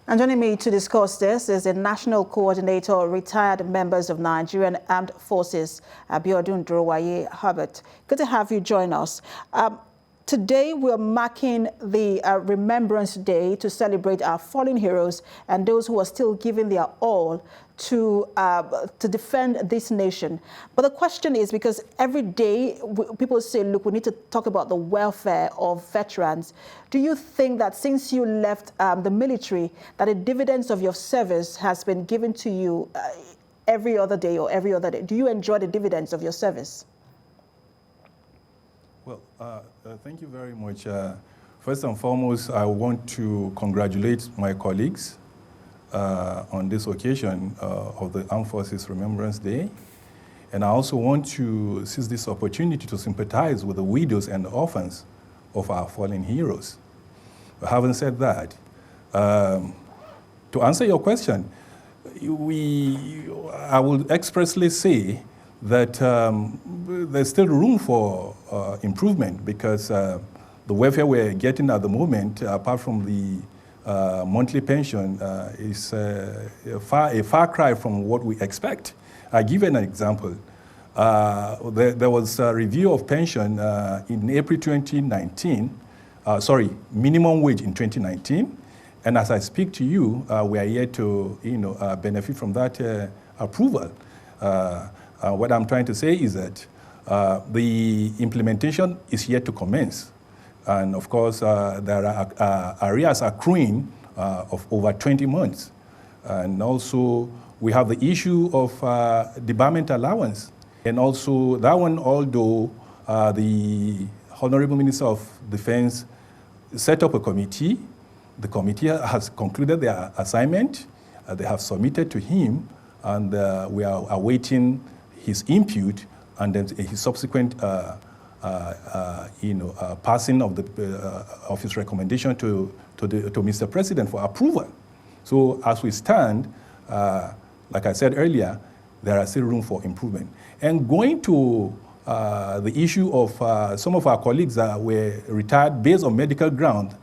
And joining me to discuss this is the National Coordinator of Retired Members of Nigerian Armed Forces, Abiodun Durowaiye-Herberts. Good to have you join us. Today, we're marking the Remembrance Day to celebrate our fallen heroes and those who are still giving their all to defend this nation. But the question is, because every day people say, look, we need to talk about the welfare of veterans. Do you think that since you left the military, that the dividends of your service has been given to you every other day or every other day? Do you enjoy the dividends of your service? Well, thank you very much. First and foremost, I want to congratulate my colleagues on this occasion of the Armed Forces Remembrance Day. And I also want to seize this opportunity to sympathize with the widows and the orphans of our fallen heroes. But having said that, to answer your question, I will expressly say that there's still room for improvement, because the welfare we're getting at the moment, apart from the monthly pension, is a far cry from what we expect. I'll give you an example. There was a review of pension in April 2019, minimum wage in 2019, and as I speak to you, we are yet to benefit from that approval. What I'm trying to say is that the implementation is yet to commence. And of course, there are arrears accruing of over 20 months. And also, we have the issue of debarment allowance. And also, that one, although the Honorable Minister of Defense set up a committee, the committee has concluded their assignment. They have submitted to him, and we are awaiting his input and then his subsequent passing of his recommendation to Mr. President for approval. So as we stand, like I said earlier, there are still room for improvement. And going to the issue of some of our colleagues that were retired based on medical ground,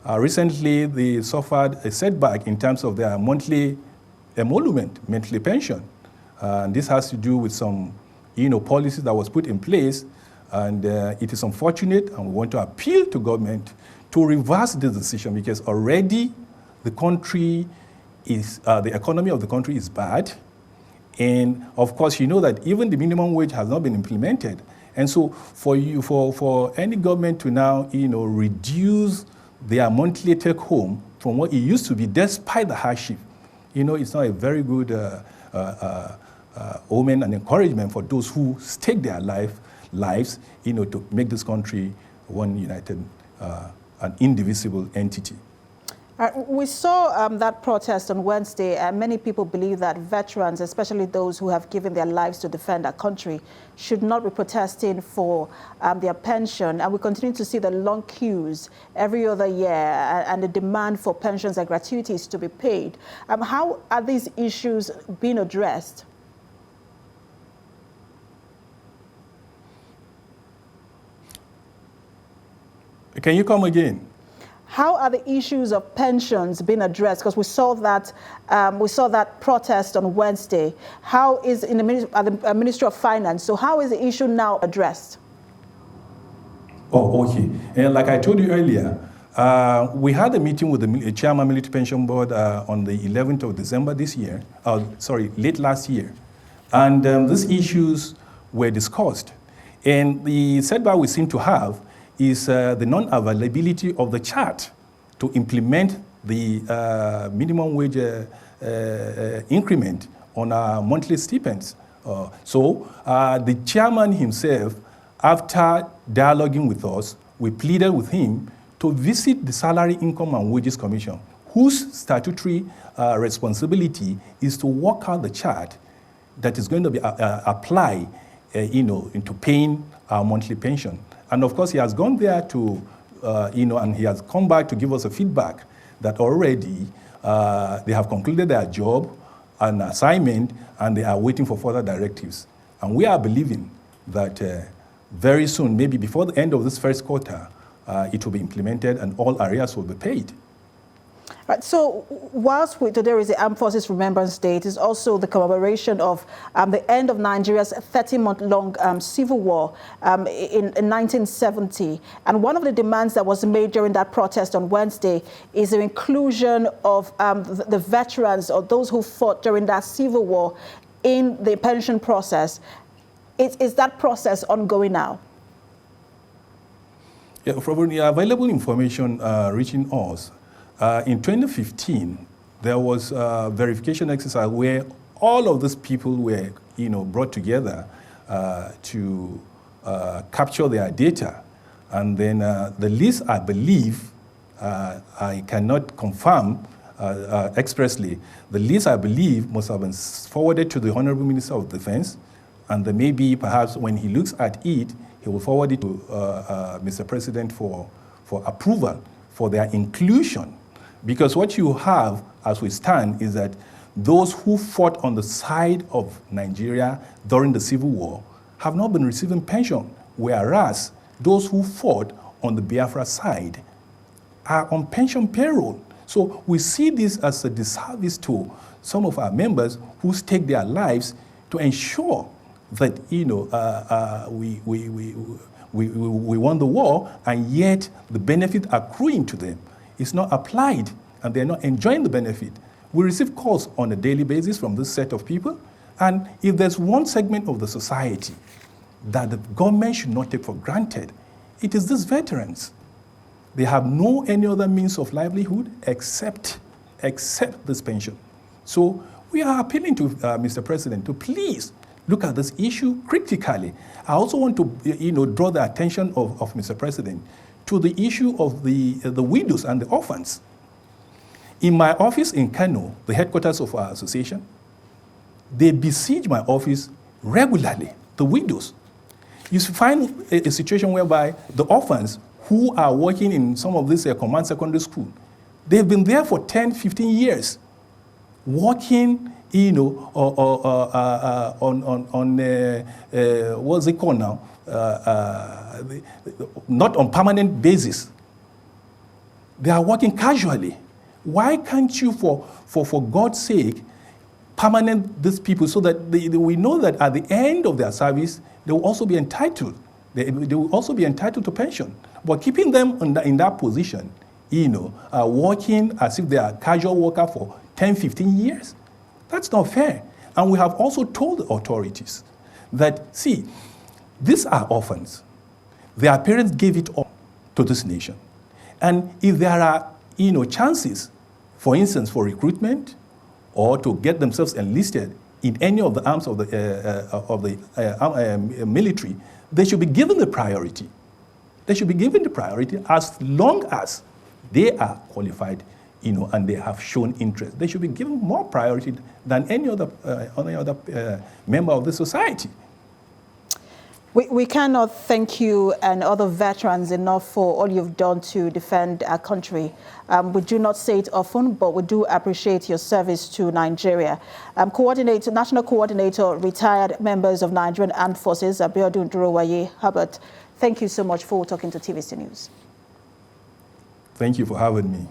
recently they suffered a setback in terms of their monthly emolument, monthly pension. And this has to do with some policies that was put in place, and it is unfortunate, and we want to appeal to government to reverse this decision, because already the country is, the economy of the country is bad. And of course, you know that even the minimum wage has not been implemented. And so for any government to now reduce their monthly take home from what it used to be, despite the hardship, it's not a very good omen and encouragement for those who stake their lives, to make this country one united and indivisible entity. We saw that protest on Wednesday, and many people believe that veterans, especially those who have given their lives to defend our country, should not be protesting for their pension. And we continue to see the long queues every other year and the demand for pensions and gratuities to be paid. How are these issues being addressed? Can you come again? How are the issues of pensions being addressed? Because we saw that protest on Wednesday. How is in the Ministry of Finance? So how is the issue now addressed? Oh, okay. And like I told you earlier, we had a meeting with the Chairman Military Pension Board on the 11th of December this year. Late last year, and these issues were discussed. And the setback we seem to have is the non-availability of the chart to implement the minimum wage increment on our monthly stipends. So the chairman himself, after dialoguing with us, we pleaded with him to visit the Salary, Income and Wages Commission, whose statutory responsibility is to work out the chart that is going to be applied into paying our monthly pension. And of course, he has gone there to, and he has come back to give us a feedback that already they have concluded their job and assignment, and they are waiting for further directives. And we are believing that very soon, maybe before the end of this first quarter, it will be implemented and all arrears will be paid. Right, so whilst today is the Armed Forces Remembrance Day, it is also the commemoration of the end of Nigeria's 30-month-long civil war in 1970. And one of the demands that was made during that protest on Wednesday is the inclusion of the veterans or those who fought during that civil war in the pension process. Is that process ongoing now? Yeah, from the available information reaching us, in 2015, there was a verification exercise where all of these people were, brought together to capture their data. And then the list, I believe, I cannot confirm expressly, the list, I believe, must have been forwarded to the Honorable Minister of Defense, and then maybe perhaps when he looks at it, he will forward it to Mr. President for approval for their inclusion. Because what you have as we stand is that those who fought on the side of Nigeria during the Civil War have not been receiving pension, whereas those who fought on the Biafra side are on pension payroll. So we see this as a disservice to some of our members who stake their lives to ensure that we won the war, and yet the benefit accruing to them is not applied, and they're not enjoying the benefit. We receive calls on a daily basis from this set of people, and if there's one segment of the society that the government should not take for granted, it is these veterans. They have no any other means of livelihood except this pension. So we are appealing to Mr. President to please look at this issue critically. I also want to draw the attention of Mr. President to the issue of the widows and the orphans. In my office in Kano, the headquarters of our association, they besiege my office regularly, the widows. You find a situation whereby the orphans who are working in some of these command secondary school, they've been there for 10, 15 years, working, on what's it called now? Not on permanent basis. They are working casually. Why can't you, for God's sake, permanent these people so that we know that at the end of their service, they will also be entitled. They will also be entitled to pension. But keeping them in that position, working as if they are a casual worker for 10, 15 years, that's not fair. And we have also told the authorities that, see, these are orphans. Their parents gave it all to this nation. And if there are, chances, for instance, for recruitment or to get themselves enlisted in any of the arms of the military, they should be given the priority. They should be given the priority as long as they are qualified, and they have shown interest. They should be given more priority than any other member of the society. We cannot thank you and other veterans enough for all you've done to defend our country. We do not say it often, but we do appreciate your service to Nigeria. National Coordinator, retired members of Nigerian Armed Forces, Abiodun Durowaiye-Herberts, thank you so much for talking to TVC News. Thank you for having me.